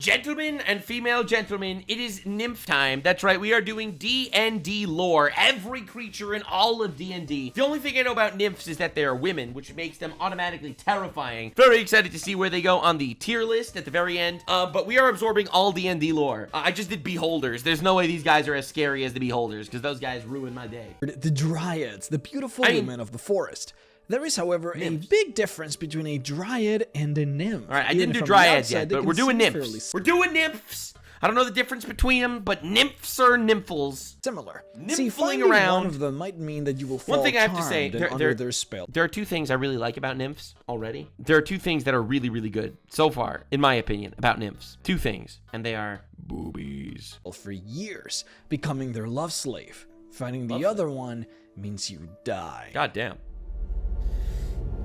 Gentlemen and female gentlemen, it is nymph time. That's right, we are doing D&D lore. Every creature in all of D&D. The only thing I know about nymphs is that they are women, which makes them automatically terrifying. Very excited to see where they go on the tier list at the very end. But we are absorbing all D&D lore. I just did beholders. There's no way these guys are as scary as the beholders, because those guys ruin my day. The dryads, the beautiful women of the forest. There is, however, nymphs. a big difference between a dryad and a nymph. All right, I didn't do dryads yet, but we're doing nymphs. We're doing nymphs. I don't know the difference between them, but nymphs are nymphals. Similar. Nymphling finding around. one of them might mean that you will fall One thing I have to say, under their spell. There are two things I really like about nymphs already. There are two things that are really, really good so far, in my opinion, about nymphs. Two things, and they are boobies. For years, becoming their love slave. Finding the other one means you die. God damn.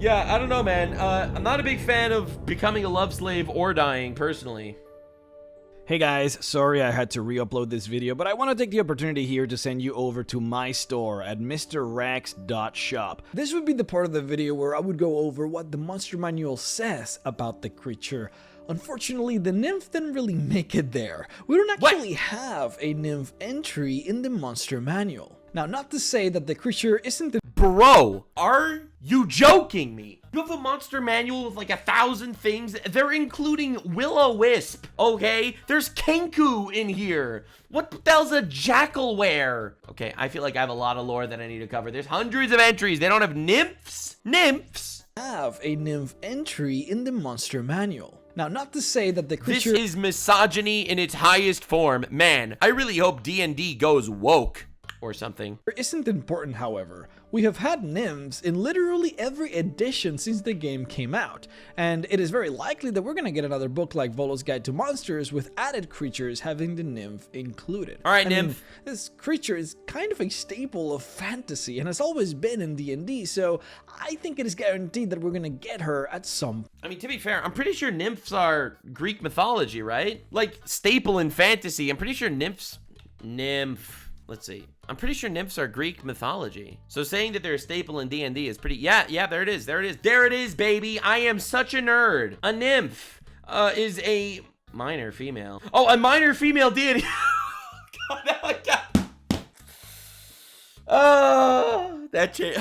Yeah, I don't know, man. I'm not a big fan of becoming a love slave or dying, personally. Hey guys, sorry I had to re-upload this video, but I want to take the opportunity here to send you over to my store at mrrex.shop. This would be the part of the video where I would go over what the monster manual says about the creature. Unfortunately, the nymph didn't really make it there. We don't actually have a nymph entry in the monster manual. Now, not to say that the creature isn't the— Bro, are you joking me? You have a monster manual with like 1,000 things. They're including Will-O-Wisp, okay? There's Kenku in here. What the hell's a Jackalware? Okay, I feel like I have a lot of lore that I need to cover. There's hundreds of entries. They don't have nymphs. Nymphs have a nymph entry in the monster manual. Now, not to say that the creature— This is misogyny in its highest form. Man, I really hope D&D goes woke. Or something. Isn't important, however. We have had nymphs in literally every edition since the game came out, and it is very likely that we're gonna get another book like Volo's Guide to Monsters with added creatures having the nymph included. Alright, nymph. This creature is kind of a staple of fantasy and has always been in D&D, so I think it is guaranteed that we're gonna get her at some— I mean, to be fair, I'm pretty sure nymphs are Greek mythology, right? Like, staple in fantasy. I'm pretty sure nymphs— Nymph. Let's see. I'm pretty sure nymphs are Greek mythology. So saying that they're a staple in D&D is pretty— Yeah, there it is. There it is, baby. I am such a nerd. A nymph is a minor female. Oh, a minor female deity. Oh, that change.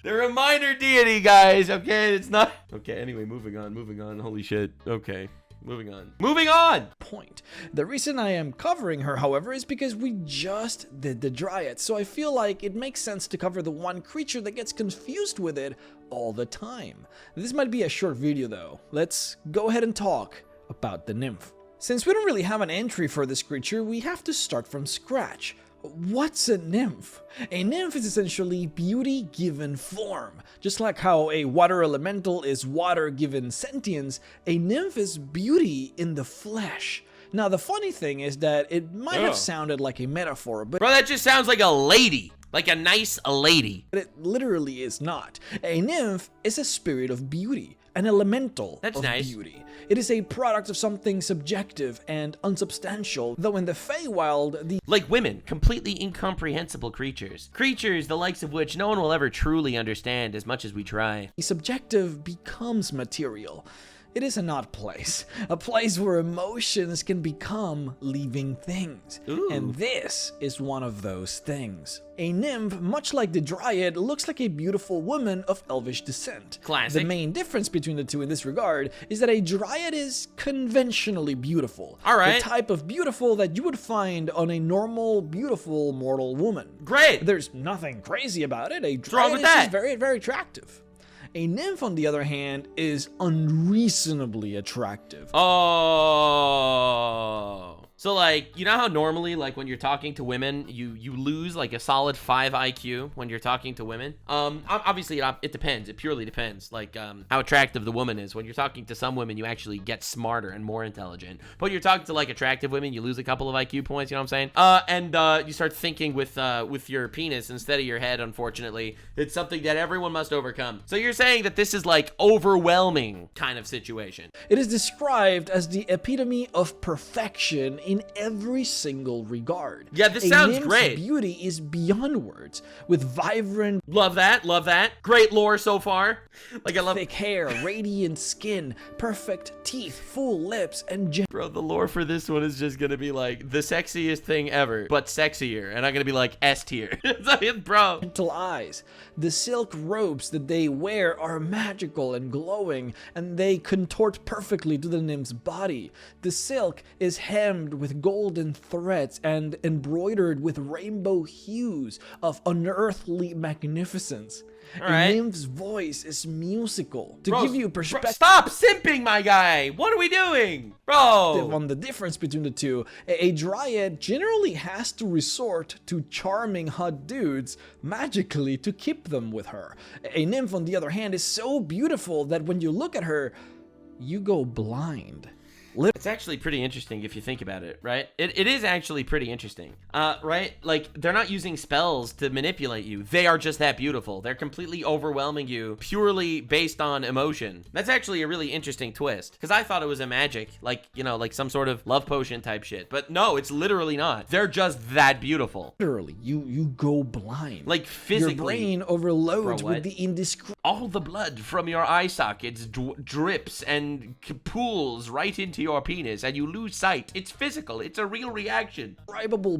They're a minor deity, guys. Okay, it's not— Okay, anyway, moving on. Holy shit. Okay. Moving on! Point. The reason I am covering her, however, is because we just did the Dryad, so I feel like it makes sense to cover the one creature that gets confused with it all the time. This might be a short video though. Let's go ahead and talk about the nymph. Since we don't really have an entry for this creature, we have to start from scratch. What's a nymph? A nymph is essentially beauty given form. Just like how a water elemental is water given sentience, a nymph is beauty in the flesh. Now the funny thing is that it might have sounded like a metaphor, but— Bro, that just sounds like a lady. Like a nice lady. But it literally is not. A nymph is a spirit of beauty. An elemental of beauty. It is a product of something subjective and unsubstantial, though in the Feywild, the— Like women, completely incomprehensible creatures. Creatures the likes of which no one will ever truly understand as much as we try. subjective becomes material. It is an odd place. A place where emotions can become living things. Ooh. And this is one of those things. A nymph, much like the Dryad, looks like a beautiful woman of elvish descent. Classic. The main difference between the two in this regard is that a Dryad is conventionally beautiful. Alright. The type of beautiful that you would find on a normal, beautiful mortal woman. Great. There's nothing crazy about it. A What's wrong Dryad with is that? just very, very attractive. A nymph, on the other hand, is unreasonably attractive. Oh. So like, you know how normally like when you're talking to women, you lose like a solid 5 IQ when you're talking to women? Obviously it depends. It purely depends. Like how attractive the woman is. When you're talking to some women, you actually get smarter and more intelligent. But when you're talking to like attractive women, you lose a couple of IQ points, you know what I'm saying? And you start thinking with your penis instead of your head, unfortunately. It's something that everyone must overcome. So you're saying that this is like overwhelming kind of situation. It is described as the epitome of perfection in every single regard. Yeah, this A sounds nymph's great. beauty is beyond words, with vibrant, Love that, love that. Great lore so far. Like, I love thick hair, radiant skin, perfect teeth, full lips, and Bro, the lore for this one is just gonna be like the sexiest thing ever, but sexier. And I'm gonna be like S tier. Bro. gentle eyes. The silk robes that they wear are magical and glowing, and they contort perfectly to the nymph's body. The silk is hemmed with golden threads and embroidered with rainbow hues of unearthly magnificence. All right. A nymph's voice is musical. To Bro, give you perspective stop simping, my guy. What are we doing? Bro. on the difference between the two, a dryad generally has to resort to charming hot dudes magically to keep them with her. A nymph, on the other hand, is so beautiful that when you look at her, you go blind. It's actually pretty interesting if you think about it, right? It is actually pretty interesting, right? Like, they're not using spells to manipulate you. They are just that beautiful. They're completely overwhelming you purely based on emotion. That's actually a really interesting twist, because I thought it was a magic, like, you know, like some sort of love potion type shit. But no, it's literally not. They're just that beautiful. Literally, you go blind. Like, physically. Your brain overloads Bro, what? with the indescribable All the blood from your eye sockets drips and pools right into your penis, and you lose sight. It's physical. It's a real reaction.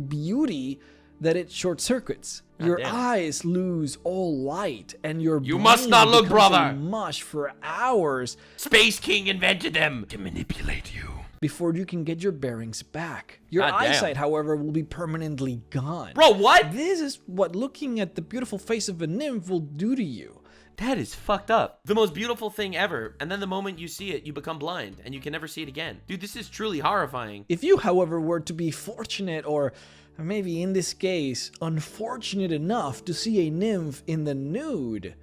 beauty that it short circuits. Your damn. eyes lose all light, and your You brain must not look, becomes brother. a mush for hours Space King invented them to manipulate you. before you can get your bearings back. Your God damn. eyesight, however, will be permanently gone. Bro, what? This is what looking at the beautiful face of a nymph will do to you. That is fucked up. The most beautiful thing ever, and then the moment you see it, you become blind, and you can never see it again. Dude, this is truly horrifying. If you, however, were to be fortunate, or maybe in this case, unfortunate enough to see a nymph in the nude,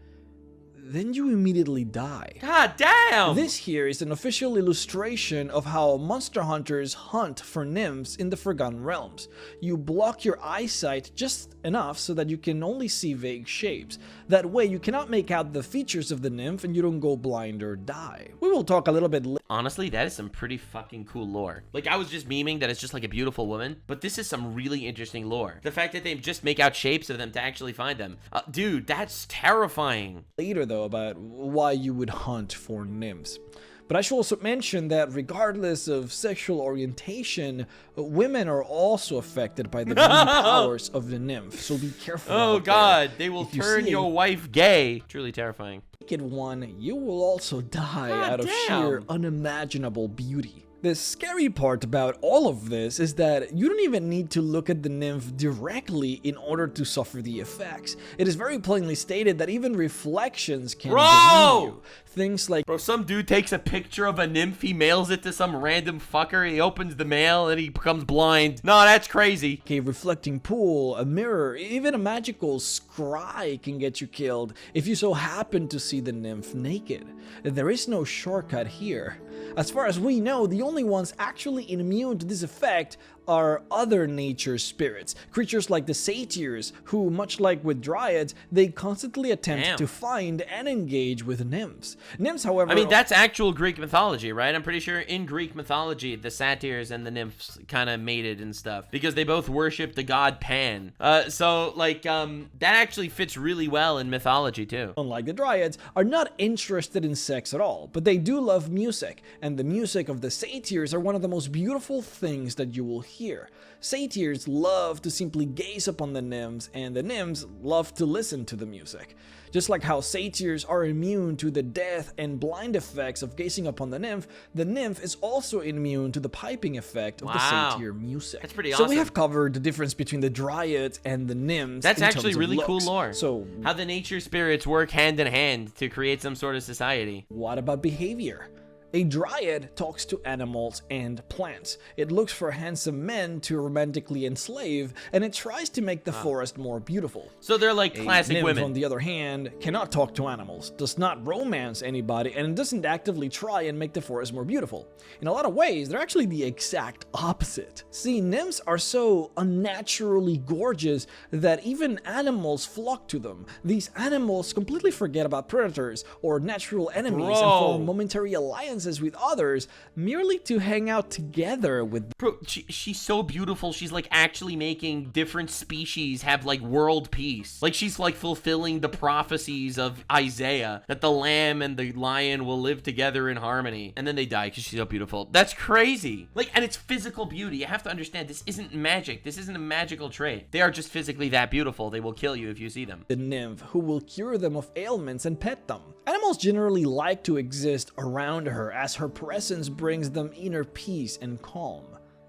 then you immediately die. God damn! This here is an official illustration of how monster hunters hunt for nymphs in the Forgotten Realms. You block your eyesight just enough so that you can only see vague shapes. That way you cannot make out the features of the nymph and you don't go blind or die. We will talk a little bit later. Honestly, that is some pretty fucking cool lore. Like, I was just memeing that it's just like a beautiful woman, but this is some really interesting lore. The fact that they just make out shapes of them to actually find them. Dude, that's terrifying. Later though about why you would hunt for nymphs. But I should also mention that regardless of sexual orientation, women are also affected by the beauty powers of the nymph, so be careful. Oh out there. god, they will If you turn see a your wife gay. Truly terrifying. naked one, you will also die God out of damn. sheer unimaginable beauty. The scary part about all of this is that you don't even need to look at the nymph directly in order to suffer the effects. It is very plainly stated that even reflections can Bro! demean you. Things like Bro, some dude takes a picture of a nymph, he mails it to some random fucker, he opens the mail, and he becomes blind. No, that's crazy. a reflecting pool, a mirror, even a magical scry can get you killed if you so happen to see the nymph naked. There is no shortcut here. As far as we know, the only ones actually immune to this effect are other nature spirits, creatures like the satyrs, who, much like with dryads, they constantly attempt Damn. to find and engage with nymphs. Nymphs, however, I mean, that's actual Greek mythology, right? I'm pretty sure in Greek mythology, the satyrs and the nymphs kind of mated and stuff because they both worship the god Pan. That actually fits really well in mythology too. unlike the dryads, are not interested in sex at all, but they do love music, and the music of the satyrs are one of the most beautiful things that you will hear. Satyrs love to simply gaze upon the nymphs, and the nymphs love to listen to the music. Just like how satyrs are immune to the death and blind effects of gazing upon the nymph is also immune to the piping effect of Wow. the satyr music. That's pretty So we awesome. have covered the difference between the dryads and the nymphs. That's in actually terms of really cool looks. lore. So How the nature spirits work hand in hand to create some sort of society. what about behavior? A dryad talks to animals and plants. It looks for handsome men to romantically enslave, and it tries to make the forest more beautiful. So they're like A classic nymph, women. on the other hand, cannot talk to animals, does not romance anybody, and doesn't actively try and make the forest more beautiful. In a lot of ways, they're actually the exact opposite. See, nymphs are so unnaturally gorgeous that even animals flock to them. These animals completely forget about predators or natural enemies and Bro. form momentary alliances alliances with others merely to hang out together with. Bro, she's so beautiful. She's like actually making different species have like world peace. Like she's like fulfilling the prophecies of Isaiah that the lamb and the lion will live together in harmony. And then they die because she's so beautiful. That's crazy. Like, and it's physical beauty. You have to understand, this isn't magic. This isn't a magical trait. They are just physically that beautiful. They will kill you if you see them. The nymph who will cure them of ailments and pet them. Animals generally like to exist around her as her presence brings them inner peace and calm.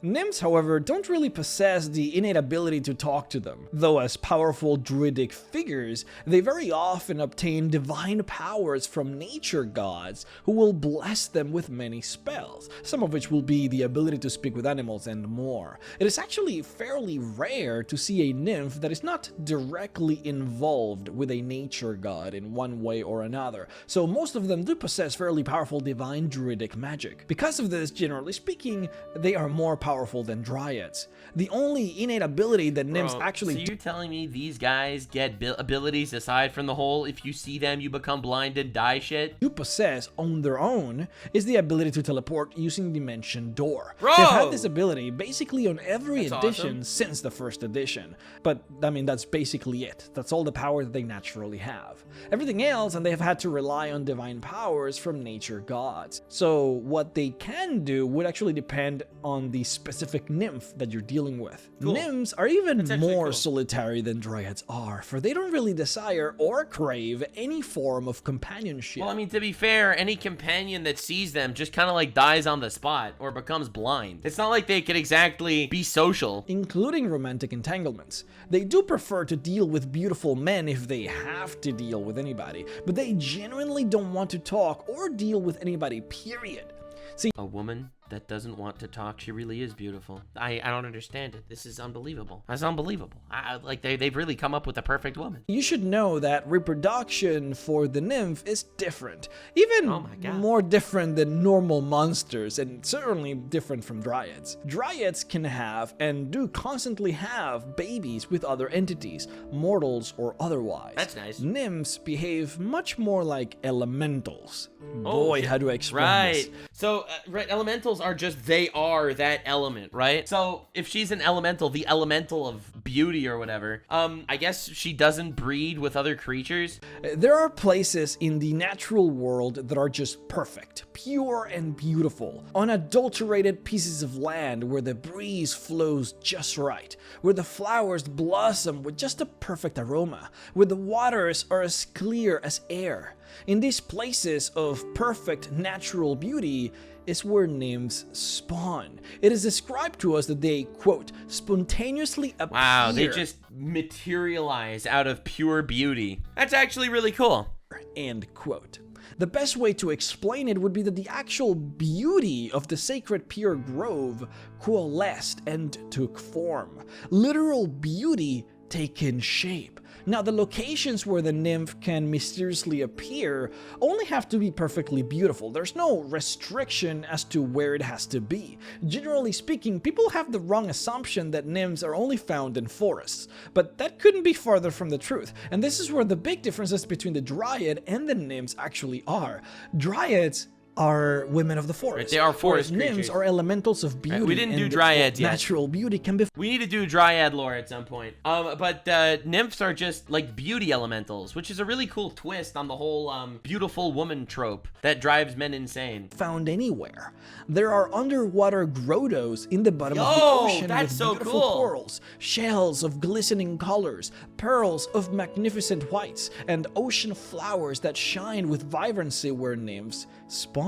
Nymphs, however, don't really possess the innate ability to talk to them, though as powerful druidic figures, they very often obtain divine powers from nature gods who will bless them with many spells, some of which will be the ability to speak with animals and more. It is actually fairly rare to see a nymph that is not directly involved with a nature god in one way or another, so most of them do possess fairly powerful divine druidic magic. Because of this, generally speaking, they are more powerful than dryads. The only innate ability that nymphs actually. So you're telling me these guys get abilities aside from the whole if you see them you become blind and die shit? Do possess on their own is the ability to teleport using Dimension Door. Bro! They've had this ability basically on every That's edition awesome. since the first edition. But I mean, that's basically it. That's all the power that they naturally have. Everything else, and they have had to rely on divine powers from nature gods. So what they can do would actually depend on the specific nymph that you're dealing with. Cool. Nymphs are even more cool. solitary than dryads are, for they don't really desire or crave any form of companionship. Well, I mean, to be fair, any companion that sees them just kind of like dies on the spot or becomes blind. It's not like they could exactly be social. Including romantic entanglements. They do prefer to deal with beautiful men if they have to deal with anybody, but they genuinely don't want to talk or deal with anybody, period. See, A woman that doesn't want to talk, she really is beautiful. I don't understand it. This is unbelievable. That's unbelievable. Like they've really come up with the perfect woman. you should know that reproduction for the nymph is different. Even Oh my God. more different than normal monsters, and certainly different from dryads. Dryads can have, and do constantly have, babies with other entities, mortals or otherwise. That's nice. Nymphs behave much more like elementals. Oh, Boy, how do I explain Right. this? So, right, elementals are just, they are that element, right? So, if she's an elemental, the elemental of beauty or whatever, I guess she doesn't breed with other creatures. There are places in the natural world that are just perfect, pure and beautiful. Unadulterated pieces of land where the breeze flows just right, where the flowers blossom with just a perfect aroma, where the waters are as clear as air. In these places of perfect natural beauty is where nymphs spawn. It is described to us that they, quote, spontaneously appear. Wow, they just materialize out of pure beauty. That's actually really cool. End quote. The best way to explain it would be that the actual beauty of the sacred pure grove coalesced and took form. Literal beauty taken shape. Now, the locations where the nymph can mysteriously appear only have to be perfectly beautiful. There's no restriction as to where it has to be. Generally speaking, people have the wrong assumption that nymphs are only found in forests, but that couldn't be farther from the truth. And this is where the big differences between the dryad and the nymphs actually are. Dryads are women of the forest. Right, they are forest whereas nymphs creatures. are elementals of beauty. we didn't do and dryads yet. Natural beauty can be. We need to do dryad lore at some point. But nymphs are just like beauty elementals, which is a really cool twist on the whole beautiful woman trope that drives men insane. Found anywhere. There are underwater grottos in the bottom of the Yo, ocean that's with so beautiful cool. corals, shells of glistening colors, pearls of magnificent whites, and ocean flowers that shine with vibrancy where nymphs spawn.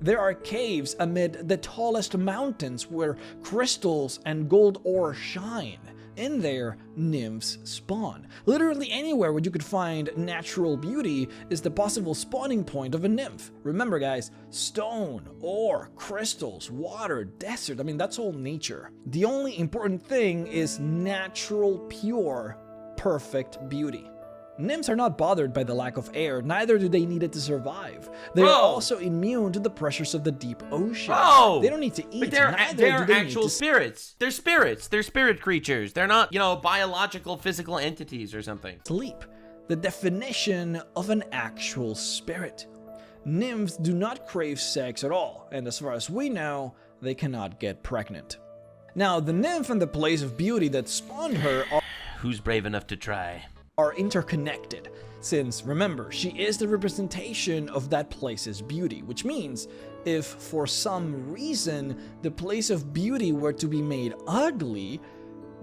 There are caves amid the tallest mountains where crystals and gold ore shine. In there, nymphs spawn. Literally anywhere where you could find natural beauty is the possible spawning point of a nymph. Remember guys, stone, ore, crystals, water, desert, I mean that's all nature. The only important thing is natural, pure, perfect beauty. Nymphs are not bothered by the lack of air, neither do they need it to survive. They are Bro. also immune to the pressures of the deep ocean. Bro. They don't need to eat, But they're neither do they need actual to spirits. They're spirits. They're spirit creatures. They're not, biological physical entities or something. sleep. The definition of an actual spirit. nymphs do not crave sex at all, and as far as we know, they cannot get pregnant. Now, the nymph and the place of beauty that spawned her Who's brave enough to try? are interconnected, since, remember, she is the representation of that place's beauty, which means if for some reason the place of beauty were to be made ugly,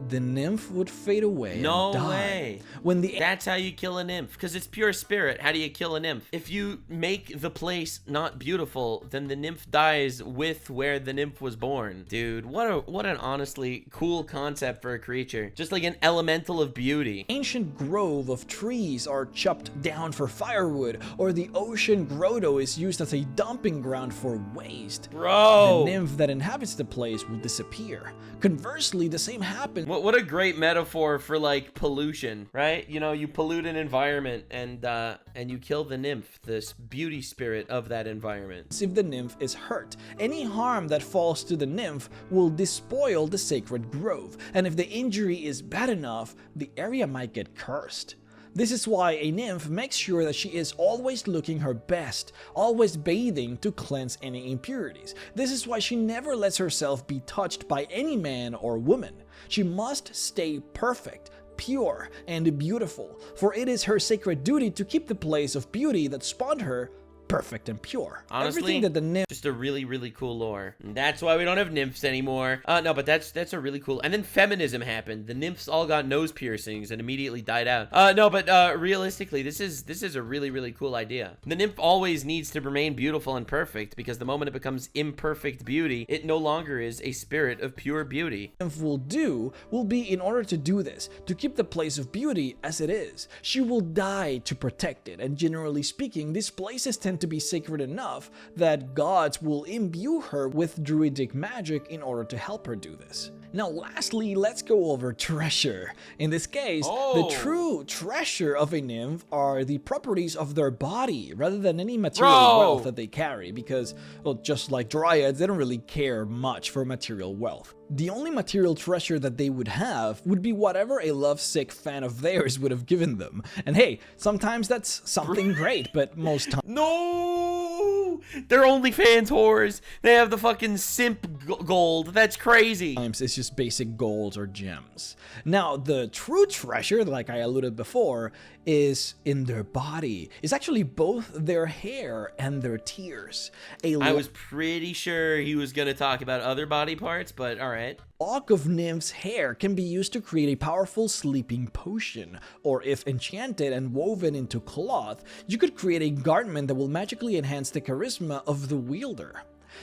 the nymph would fade away and die. No way. That's how you kill a nymph, because it's pure spirit. How do you kill a nymph? If you make the place not beautiful, then the nymph dies with where the nymph was born. Dude, what an honestly cool concept for a creature. Just like an elemental of beauty. Ancient grove of trees are chopped down for firewood, or the ocean grotto is used as a dumping ground for waste. Bro! The nymph that inhabits the place will disappear. Conversely, the same happens. What a great metaphor for like pollution, right? You know, you pollute an environment and you kill the nymph, this beauty spirit of that environment. If the nymph is hurt, any harm that falls to the nymph will despoil the sacred grove, and if the injury is bad enough, the area might get cursed. This is why a nymph makes sure that she is always looking her best, always bathing to cleanse any impurities. This is why she never lets herself be touched by any man or woman. She must stay perfect, pure, and beautiful, for it is her sacred duty to keep the place of beauty that spawned her perfect and pure. Honestly, everything that the nymph just a really cool lore. And that's why we don't have nymphs anymore. No, but that's a really cool. And then feminism happened. The nymphs all got nose piercings and immediately died out. No, but realistically, this is a really cool idea. The nymph always needs to remain beautiful and perfect, because the moment it becomes imperfect beauty, it no longer is a spirit of pure beauty. nymph will be, in order to do this, to keep the place of beauty as it is. She will die to protect it, and generally speaking, these places tend to be sacred enough that gods will imbue her with druidic magic in order to help her do this. Now, lastly, let's go over treasure. In this case, the true treasure of a nymph are the properties of their body rather than any material wealth that they carry, because, well, just like dryads, they don't really care much for material wealth. The only material treasure that they would have would be whatever a lovesick fan of theirs would have given them. And hey, sometimes that's something great, but most times... No! They're OnlyFans whores. They have the fucking simp gold. That's crazy. It's just basic gold or gems. Now, the true treasure, like I alluded before, is in their body. It's actually both their hair and their tears. I was pretty sure he was going to talk about other body parts, but all right. Lock of nymph's hair can be used to create a powerful sleeping potion, or if enchanted and woven into cloth, you could create a garment that will magically enhance the charisma of the wielder.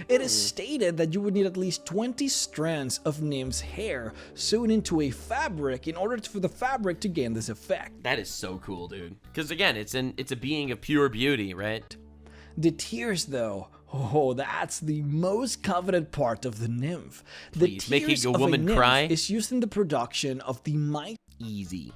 It is stated that you would need at least 20 strands of nymph's hair sewn into a fabric in order for the fabric to gain this effect. That is so cool, dude. Because again, it's a being of pure beauty, right? The tears, though, oh, that's the most coveted part of the nymph. Please, the tears making a woman of a nymph cry is used in the production of the easy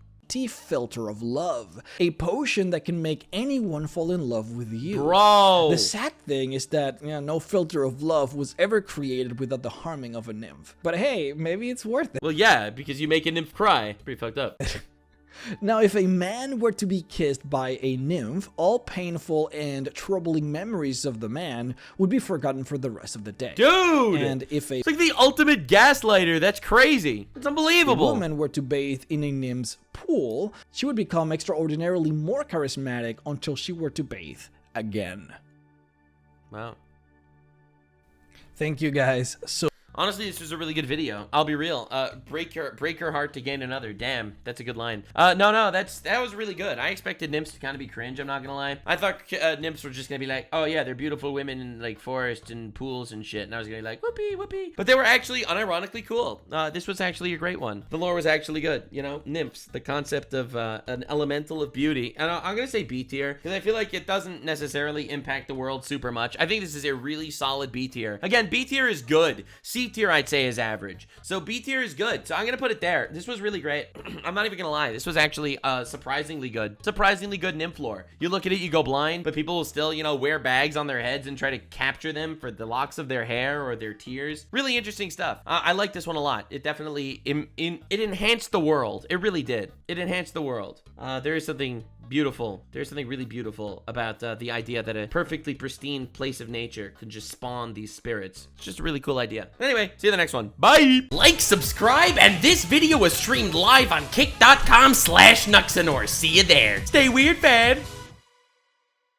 filter of love, a potion that can make anyone fall in love with you. Bro! The sad thing is that, no filter of love was ever created without the harming of a nymph. But hey, maybe it's worth it. Well, yeah, because you make a nymph cry. Pretty fucked up. Now, if a man were to be kissed by a nymph, all painful and troubling memories of the man would be forgotten for the rest of the day. Dude! And if it's like the ultimate gaslighter. That's crazy. It's unbelievable. A woman were to bathe in a nymph's pool, she would become extraordinarily more charismatic until she were to bathe again. Wow. Thank you guys so Honestly, this was a really good video. I'll be real. Break your heart to gain another. Damn, that's a good line. No, that was really good. I expected nymphs to kind of be cringe, I'm not gonna lie. I thought nymphs were just gonna be like, oh yeah, they're beautiful women in like forests and pools and shit, and I was gonna be like, whoopee, whoopee. But they were actually unironically cool. This was actually a great one. The lore was actually good, you know? Nymphs, the concept of an elemental of beauty. And I'm gonna say B tier, because I feel like it doesn't necessarily impact the world super much. I think this is a really solid B tier. Again, B tier is good. C tier, I'd say, is average. So B tier is good. So I'm gonna put it there. This was really great. I'm not even gonna lie. This was actually surprisingly good. Surprisingly good nymph lore. You look at it, you go blind, but people will still, wear bags on their heads and try to capture them for the locks of their hair or their tears. Really interesting stuff. I like this one a lot. It definitely it enhanced the world. It really did. It enhanced the world. There is something beautiful. There's something really beautiful about the idea that a perfectly pristine place of nature can just spawn these spirits. It's just a really cool idea. Anyway, see you in the next one. Bye! Like, subscribe, and this video was streamed live on kick.com/Nuxanor. See you there. Stay weird, fam.